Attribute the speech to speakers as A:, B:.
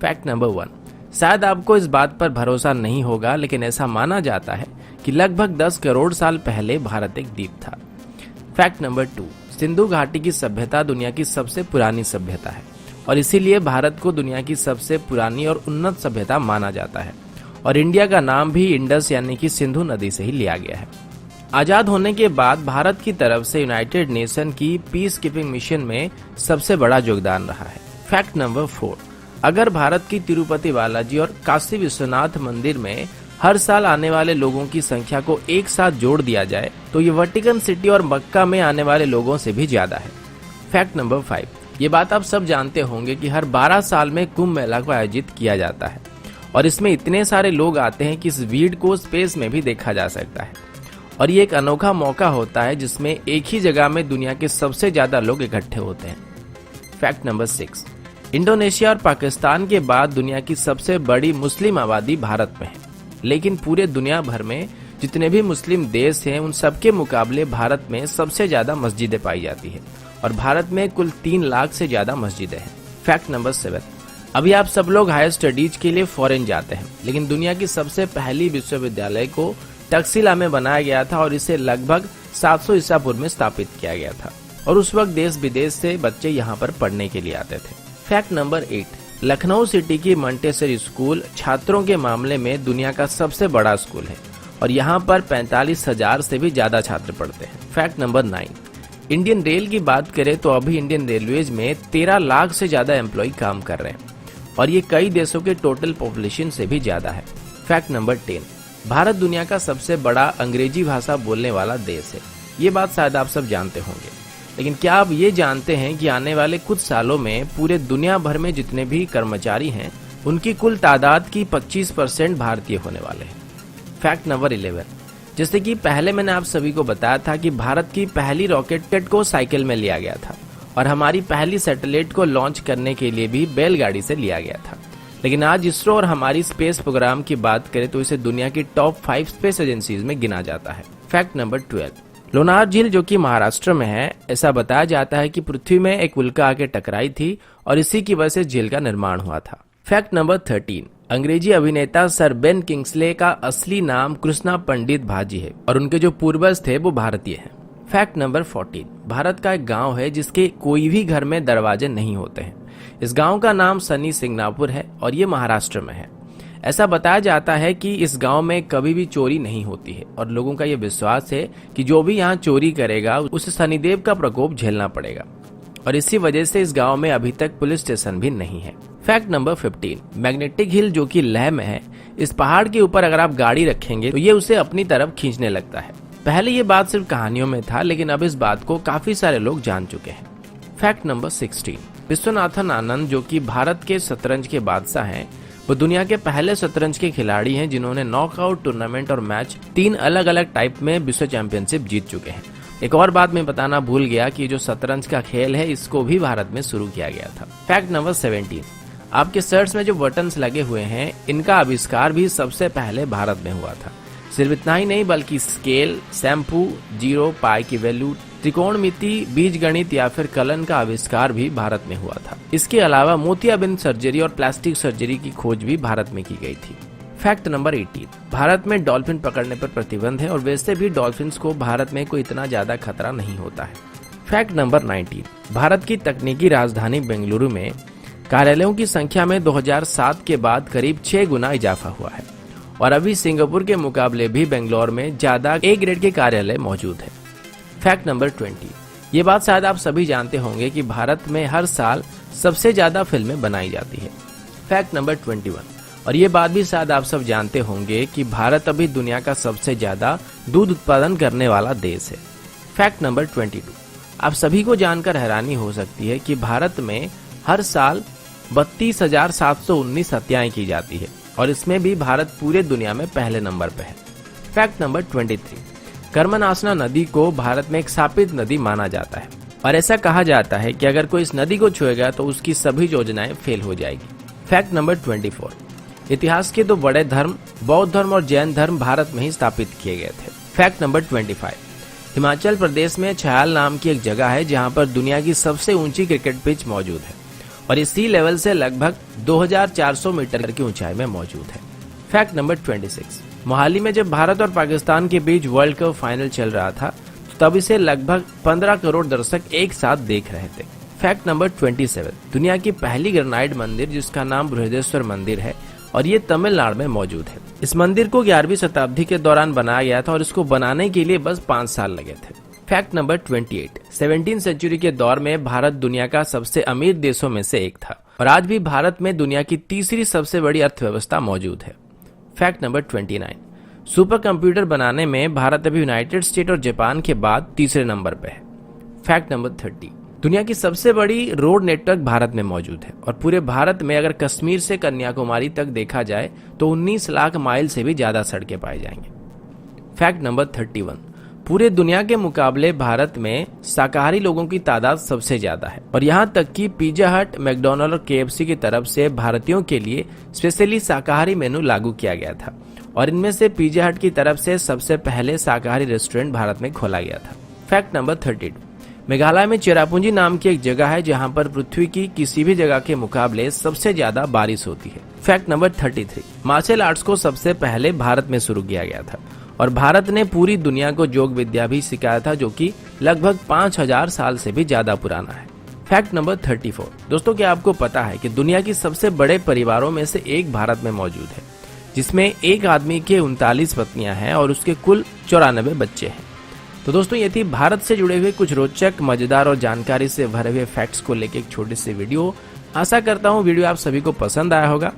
A: Fact number 1, शायद आपको इस बात पर भरोसा नहीं होगा, लेकिन ऐसा माना जाता है कि लगभग 10 करोड़ साल पहले भारत एक द्वीप था। फैक्ट नंबर 2, सिंधु घाटी की सभ्यता दुनिया की सबसे पुरानी सभ्यता है और इसीलिए भारत को दुनिया की सबसे पुरानी और उन्नत सभ्यता माना जाता है। और इंडिया का नाम भी इंडस यानी कि सिंधु नदी से ही लिया गया है। आजाद होने के बाद भारत की तरफ से यूनाइटेड नेशन की पीस कीपिंग मिशन में सबसे बड़ा योगदान रहा है। फैक्ट नंबर 4, अगर भारत की तिरुपति बालाजी और काशी विश्वनाथ मंदिर में हर साल आने वाले लोगों की संख्या को एक साथ जोड़ दिया जाए तो ये वेटिकन सिटी और मक्का में आने वाले लोगों से भी ज्यादा है। फैक्ट नंबर 5, ये बात आप सब जानते होंगे कि हर 12 साल में कुंभ मेला को आयोजित किया जाता है और इसमें इतने सारे लोग आते हैं कि इस भीड़ को स्पेस में भी देखा जा सकता है और ये एक अनोखा मौका होता है जिसमें एक ही जगह में दुनिया के सबसे ज्यादा लोग इकट्ठे होते हैं। फैक्ट नंबर 6, इंडोनेशिया और पाकिस्तान के बाद दुनिया की सबसे बड़ी मुस्लिम आबादी भारत में है, लेकिन पूरे दुनिया भर में जितने भी मुस्लिम देश हैं उन सबके मुकाबले भारत में सबसे ज्यादा मस्जिदें पाई जाती है और भारत में कुल 3 लाख से ज्यादा मस्जिदें हैं। फैक्ट नंबर 7, अभी आप सब लोग हायर स्टडीज के लिए फॉरेन जाते हैं, लेकिन दुनिया की सबसे पहली विश्वविद्यालय को तक्षशिला में बनाया गया था और इसे लगभग 700 ईसा पूर्व में स्थापित किया गया था और उस वक्त देश विदेश से बच्चे यहाँ पर पढ़ने के लिए आते थे। फैक्ट नंबर 8, लखनऊ सिटी की मंटेसरी स्कूल छात्रों के मामले में दुनिया का सबसे बड़ा स्कूल है और यहाँ पर 45,000 से भी ज्यादा छात्र पढ़ते हैं। फैक्ट नंबर 9, इंडियन रेल की बात करें तो अभी इंडियन रेलवेज में 13 लाख से ज्यादा एम्प्लॉय काम कर रहे हैं और ये कई देशों के टोटल पॉपुलेशन से भी ज्यादा है। फैक्ट नंबर 10, भारत दुनिया का सबसे बड़ा अंग्रेजी भाषा बोलने वाला देश है। ये बात शायद आप सब जानते होंगे, लेकिन क्या आप ये जानते हैं कि आने वाले कुछ सालों में पूरे दुनिया भर में जितने भी कर्मचारी हैं उनकी कुल तादाद की 25% भारतीय होने वाले हैं। फैक्ट नंबर 11, जैसे कि पहले मैंने आप सभी को बताया था कि भारत की पहली रॉकेट को साइकिल में लिया गया था और हमारी पहली सैटेलाइट को लॉन्च करने के लिए भी बैलगाड़ी से लिया गया था, लेकिन आज इसरो और हमारी स्पेस प्रोग्राम की बात करें तो इसे दुनिया की टॉप 5 स्पेस एजेंसीज में गिना जाता है। फैक्ट नंबर 12, लोनार झील जो कि महाराष्ट्र में है, ऐसा बताया जाता है कि पृथ्वी में एक उल्का आके टकराई थी और इसी की वजह से झील का निर्माण हुआ था। फैक्ट नंबर 13, अंग्रेजी अभिनेता सर बेन किंग्सले का असली नाम कृष्णा पंडित भाजी है और उनके जो पूर्वज थे वो भारतीय हैं। फैक्ट नंबर 14, भारत का एक गांव है जिसके कोई भी घर में दरवाजे नहीं होते हैं। इस गांव का नाम सनी सिंगनापुर है और ये महाराष्ट्र में है। ऐसा बताया जाता है कि इस गांव में कभी भी चोरी नहीं होती है और लोगों का ये विश्वास है कि जो भी यहाँ चोरी करेगा उसे शनिदेव का प्रकोप झेलना पड़ेगा और इसी वजह से इस गांव में अभी तक पुलिस स्टेशन भी नहीं है। फैक्ट नंबर 15, मैग्नेटिक हिल जो कि लेह में है, इस पहाड़ के ऊपर अगर आप गाड़ी रखेंगे तो ये उसे अपनी तरफ खींचने लगता है। पहले ये बात सिर्फ कहानियों में था, लेकिन अब इस बात को काफी सारे लोग जान चुके हैं। फैक्ट नंबर 16, विश्वनाथन आनंद जो कि भारत के शतरंज के बादशाह हैं, वो दुनिया के पहले शतरंज के खिलाड़ी हैं जिन्होंने नॉकआउट टूर्नामेंट और मैच 3 अलग अलग टाइप में विश्व चैंपियनशिप जीत चुके हैं। एक और बात मैं बताना भूल गया कि जो शतरंज का खेल है इसको भी भारत में शुरू किया गया था। फैक्ट नंबर 17, आपके शर्ट्स में जो बटन्स लगे हुए हैं इनका आविष्कार भी सबसे पहले भारत में हुआ था। सिर्फ इतना ही नहीं बल्कि स्केल, शैम्पू, जीरो, पाई की वैल्यू, त्रिकोणमिति, बीजगणित या फिर कलन का आविष्कार भी भारत में हुआ था। इसके अलावा मोतियाबिंद सर्जरी और प्लास्टिक सर्जरी की खोज भी भारत में की गई थी। फैक्ट नंबर 18, भारत में डॉल्फिन पकड़ने पर प्रतिबंध है और वैसे भी डॉल्फिन्स को भारत में कोई इतना ज्यादा खतरा नहीं होता है। फैक्ट नंबर 19, भारत की तकनीकी राजधानी बेंगलुरु में कार्यालयों की संख्या में 2007 के बाद करीब 6 गुना इजाफा हुआ है और अभी सिंगापुर के मुकाबले भी बेंगलोर में ज्यादा ए ग्रेड के कार्यालय मौजूद है। फैक्ट नंबर 20, ये बात शायद आप सभी जानते होंगे कि भारत में हर साल सबसे ज्यादा फिल्में बनाई जाती है। फैक्ट नंबर 21, और ये बात भी शायद आप सब जानते होंगे कि भारत अभी दुनिया का सबसे ज्यादा दूध उत्पादन करने वाला देश है। फैक्ट नंबर 22, आप सभी को जानकर हैरानी हो सकती है कि भारत में हर साल 32,719 हत्याएं की जाती है और इसमें भी भारत पूरे दुनिया में पहले नंबर पर है। फैक्ट नंबर 23, कर्मनाशना नदी को भारत में एक शापित नदी माना जाता है और ऐसा कहा जाता है कि अगर कोई इस नदी को छुएगा तो उसकी सभी योजनाएं फेल हो जाएगी। फैक्ट नंबर 24, इतिहास के 2 बड़े धर्म बौद्ध धर्म और जैन धर्म भारत में ही स्थापित किए गए थे। फैक्ट नंबर 25, हिमाचल प्रदेश में छयाल नाम की एक जगह है जहां पर दुनिया की सबसे ऊंची क्रिकेट पिच मौजूद है और ये सी लेवल से लगभग 2400 मीटर की ऊंचाई में मौजूद है। फैक्ट नंबर 26, मोहाली में जब भारत और पाकिस्तान के बीच वर्ल्ड कप फाइनल चल रहा था तो तब इसे लगभग 15 करोड़ दर्शक एक साथ देख रहे थे। फैक्ट नंबर 27, दुनिया की पहली ग्रेनाइट मंदिर जिसका नाम बृहदेश्वर मंदिर है और ये तमिलनाडु में मौजूद है। इस मंदिर को 11वीं शताब्दी के दौरान बनाया गया था और इसको बनाने के लिए बस 5 साल लगे थे। फैक्ट नंबर 28, 17वीं सेंचुरी के दौर में भारत दुनिया का सबसे अमीर देशों में से एक था और आज भी भारत में दुनिया की तीसरी सबसे बड़ी अर्थव्यवस्था मौजूद है। फैक्ट नंबर 29, सुपर कंप्यूटर बनाने में भारत अभी यूनाइटेड स्टेट और जापान के बाद तीसरे नंबर पे है। फैक्ट नंबर 30, दुनिया की सबसे बड़ी रोड नेटवर्क भारत में मौजूद है और पूरे भारत में अगर कश्मीर से कन्याकुमारी तक देखा जाए तो 19 लाख माइल से भी ज्यादा सड़कें पाई जाएंगी। फैक्ट नंबर 31, पूरे दुनिया के मुकाबले भारत में शाकाहारी लोगों की तादाद सबसे ज्यादा है और यहाँ तक कि पिज्जा हट, मैकडॉनल्ड और KFC की तरफ से भारतीयों के लिए स्पेशली शाकाहारी मेनू लागू किया गया था और इनमें से पिज्जा हट की तरफ से सबसे पहले शाकाहारी रेस्टोरेंट भारत में खोला गया था। फैक्ट नंबर 32, मेघालय में चेरापूंजी नाम की एक जगह है जहां पर पृथ्वी की किसी भी जगह के मुकाबले सबसे ज्यादा बारिश होती है। फैक्ट नंबर 33, मार्शल आर्ट्स को सबसे पहले भारत में शुरू किया गया था और भारत ने पूरी दुनिया को योग विद्या भी सिखाया था जो कि लगभग 5000 साल से भी ज्यादा पुराना है। फैक्ट नंबर 34, दोस्तों क्या आपको पता है कि दुनिया की सबसे बड़े परिवारों में से एक भारत में मौजूद है जिसमें एक आदमी के 39 पत्नियां हैं और उसके कुल 94 बच्चे हैं। तो दोस्तों ये थी भारत से जुड़े हुए कुछ रोचक, मजेदार और जानकारी से भरे हुए फैक्ट्स को लेकर एक छोटी सी वीडियो। आशा करता हूँ वीडियो आप सभी को पसंद आया होगा।